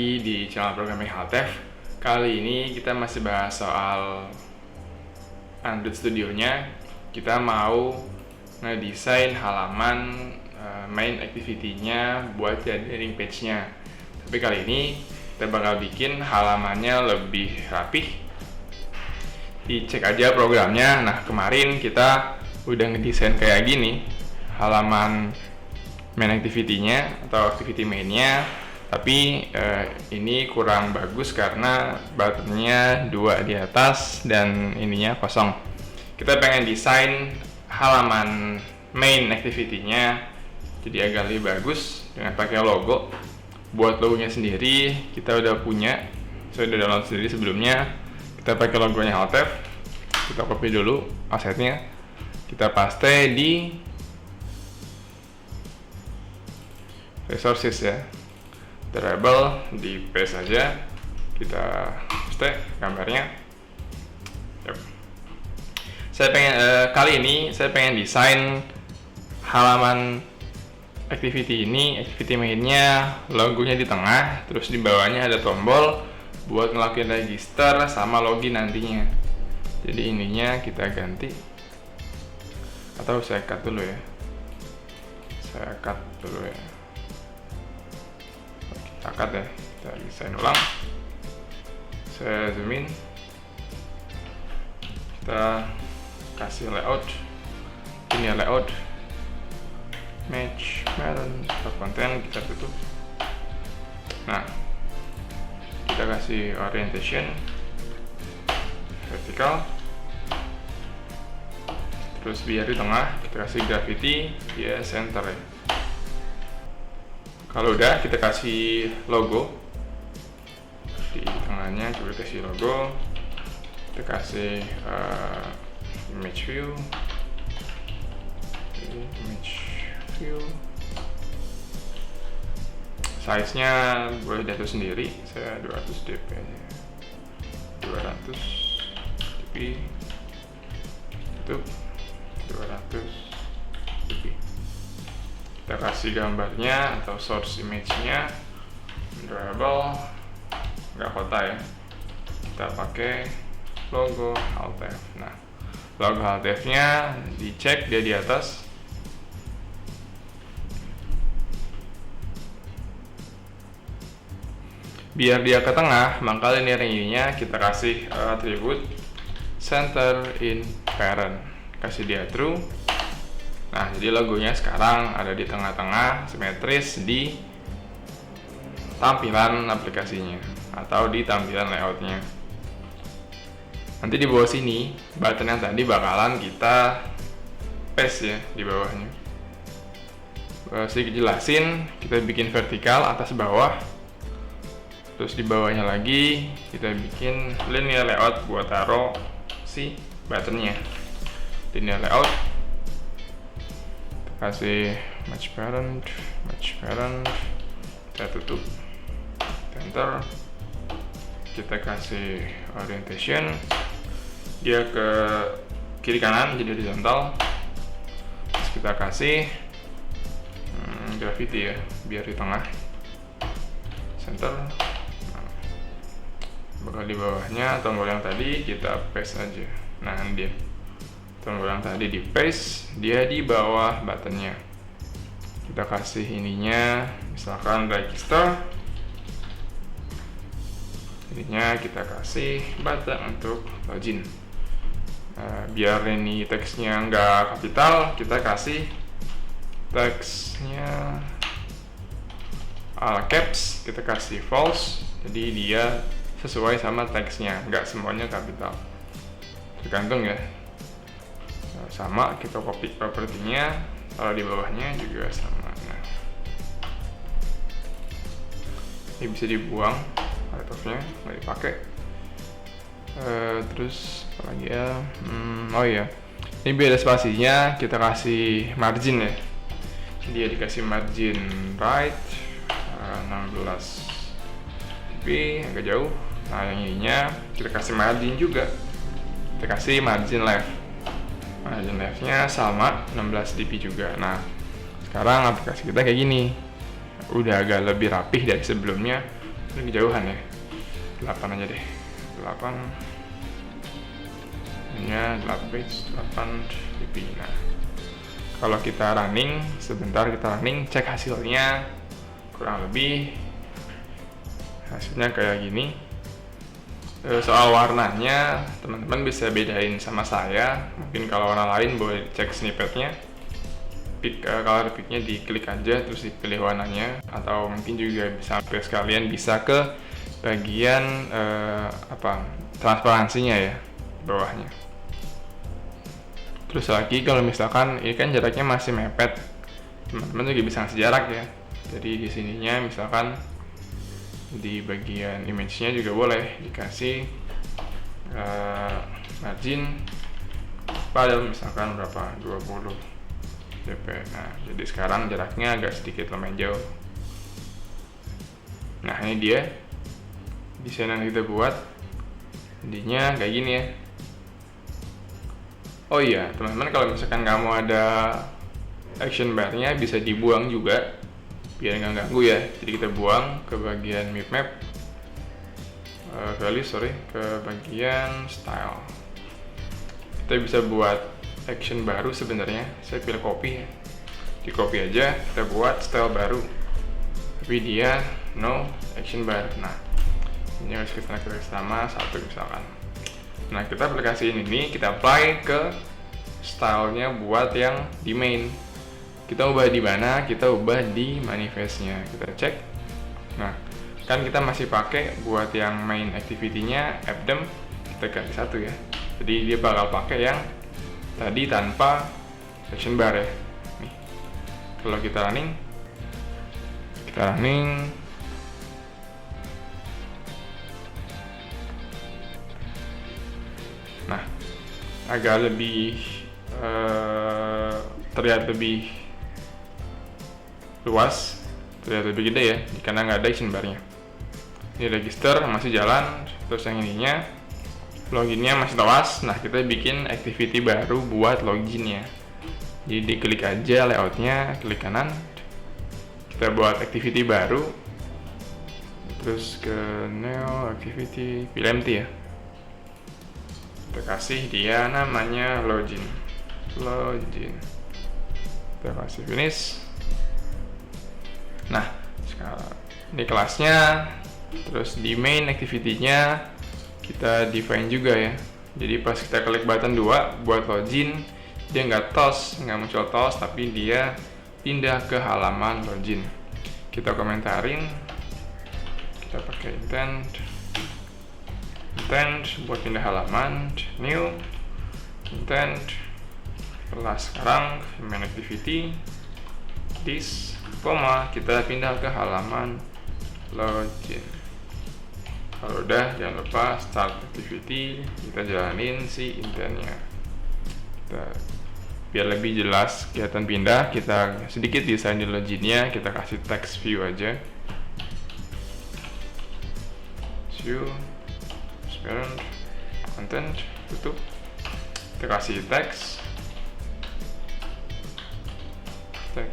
lagi di channel Programming Haltef. Kali ini kita masih bahas soal Android Studio-nya. Kita mau ngedesain halaman main activity-nya buat jadi landing page-nya. Tapi kali ini kita bakal bikin halamannya lebih rapih. Dicek aja programnya. Nah, kemarin kita udah ngedesain kayak gini halaman main activity-nya atau activity main-nya. Tapi ini kurang bagus karena buttonnya 2 di atas dan ininya kosong. Kita pengen desain halaman main activity-nya jadi agak lebih bagus dengan pakai logo. Buat logonya sendiri kita udah punya, saya udah download sendiri sebelumnya. Kita pakai logonya Haltef. Kita copy dulu asetnya, kita paste di resources ya, variable di paste aja, kita paste gambarnya. Yep. Kali ini saya pengen desain halaman activity ini, activity mainnya, logonya di tengah, terus di bawahnya ada tombol buat ngelakuin register sama login nantinya. Jadi ininya kita ganti, atau saya cut dulu ya, kita cut ya, kita desain ulang. Saya zoom in, kita kasih layout, ini layout, match parent, konten kita tutup. Nah, kita kasih orientation vertikal, terus biar di tengah kita kasih gravity dia center ya. Kalau udah kita kasih logo di tengahnya, coba kasih logo, kita kasih image view, size nya boleh diatur sendiri, saya 200 dp aja, 200 dp, tutup 200 dp. Kita kasih gambarnya atau source image-nya variable, nggak kota ya, kita pakai logo Haltef. Nah, logo Haltef-nya dicek dia di atas. Biar dia ke tengah, maka linear-nya kita kasih atribut center in parent, kasih dia true. Nah, jadi logonya sekarang ada di tengah-tengah, simetris di tampilan aplikasinya atau di tampilan layoutnya. Nanti di bawah sini, button yang tadi bakalan kita paste ya di bawahnya. Sedikit jelasin, kita bikin vertikal atas bawah. Terus di bawahnya lagi kita bikin linear layout buat taruh si buttonnya. Linear layout, kita kasih match parent, kita tutup, enter. Kita kasih orientation, dia ke kiri kanan jadi horizontal. Terus kita kasih gravity ya, biar di tengah, center. Bakal di bawahnya tombol yang tadi kita paste aja. Nah, ini dia tombol yang tadi di paste, dia di bawah buttonnya. Kita kasih ininya misalkan register, ininya kita kasih button untuk login. Biar ini teksnya nggak kapital, kita kasih teksnya all caps, kita kasih false, jadi dia sesuai sama teksnya, nggak semuanya kapital, tergantung ya. Sama, kita copy propertinya, kalau di bawahnya juga sama. Nah, ini bisa dibuang, Haltefnya nggak dipakai. Terus apa lagi ya? Oh iya, ini biar ada spasinya, kita kasih margin ya. Dia dikasih margin right 16 dp, agak jauh. Nah, yang ininya kita kasih margin juga, kita kasih margin left. Margin left-nya sama 16 dp juga. Nah, sekarang aplikasi kita kayak gini, udah agak lebih rapih dari sebelumnya. Ini kejauhan ya, 8 aja deh, 8 nya 8 page 8 dp. Nah, kalau kita running, sebentar kita running, cek hasilnya, kurang lebih hasilnya kayak gini. Soal warnanya, teman-teman bisa bedain sama saya. Mungkin kalau orang lain boleh cek snippetnya, color picknya diklik aja terus dipilih warnanya, atau mungkin juga bisa sampai sekalian bisa ke bagian transparansinya ya, bawahnya. Terus lagi kalau misalkan ini kan jaraknya masih mepet, teman-teman juga bisa ngasih jarak ya. Jadi di sininya misalkan di bagian image-nya juga boleh dikasih margin pada misalkan berapa, 20 dp. Nah, jadi sekarang jaraknya agak sedikit lumayan jauh. Nah, ini dia desain yang kita buat. Intinya kayak gini ya. Oh iya, teman-teman, kalau misalkan nggak mau ada action bar-nya bisa dibuang juga biar nggak ganggu ya. Jadi kita buang ke bagian map ke bagian style. Kita bisa buat action baru sebenarnya. Saya pilih copy ya. Di copy aja, kita buat style baru. Tapi dia no action bar. Nah, ini harus kita sama 1 misalkan. Nah, kita aplikasiin ini, kita apply ke stylenya buat yang di main. Kita ubah di mana? Kita ubah di manifestnya. Kita cek. Nah, kan kita masih pakai buat yang main activity-nya appdem, kita ganti 1 ya. Jadi dia bakal pakai yang tadi tanpa action bar ya. Nih, kalau kita running, nah, agak lebih terlihat lebih luas, terlihat lebih gede ya, karena nggak ada action bar-nya. Ini register masih jalan, terus yang ininya loginnya masih luas. Nah, kita bikin activity baru buat loginnya. Jadi diklik aja layoutnya, klik kanan, kita buat activity baru, terus ke new activity, pilih empty ya. Kita kasih dia namanya login. Kita kasih finish. Nah, sekarang ini kelasnya, terus di main activity-nya kita define juga ya. Jadi pas kita klik button 2 buat login, dia nggak muncul toast, tapi dia pindah ke halaman login. Kita komentarin, kita pakai intent buat pindah halaman, new intent, setelah sekarang main activity this, kita pindah ke halaman login. Kalau udah, jangan lupa start activity, kita jalanin si intentnya. Biar lebih jelas kelihatan pindah, kita sedikit desain di loginnya, kita kasih text view aja. View, parent, content, tutup. Kita kasih text, kita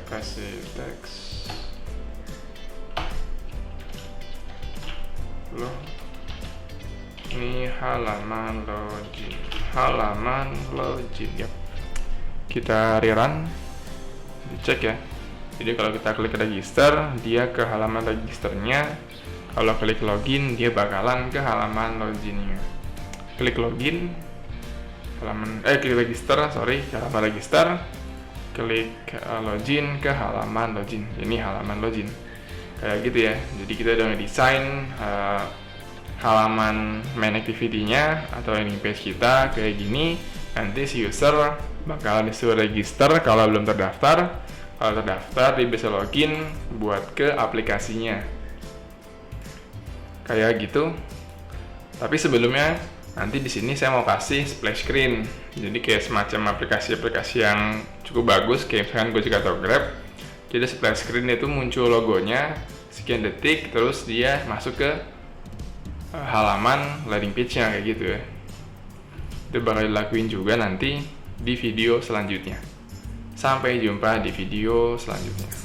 kasih text loh, ini halaman login ya. Kita rerun, dicek ya. Jadi kalau kita klik register, dia ke halaman registernya. Kalau klik login, dia bakalan ke halaman loginnya. Klik login, klik register, ke halaman register. Klik login ke halaman login. Ini halaman login. Kayak gitu ya. Jadi kita udah ngedesain halaman main activity-nya atau landing page kita kayak gini. Nanti si user bakal disuruh register kalau belum terdaftar. Kalau terdaftar, dia bisa login buat ke aplikasinya. Kayak gitu. Tapi sebelumnya nanti di sini saya mau kasih splash screen. Jadi kayak semacam aplikasi-aplikasi yang cukup bagus, kayak misalkan Gojek atau Grab. Jadi splash screen itu muncul logonya sekian detik, terus dia masuk ke halaman landing page-nya kayak gitu ya. Itu bakal dilakuin juga nanti di video selanjutnya. Sampai jumpa di video selanjutnya.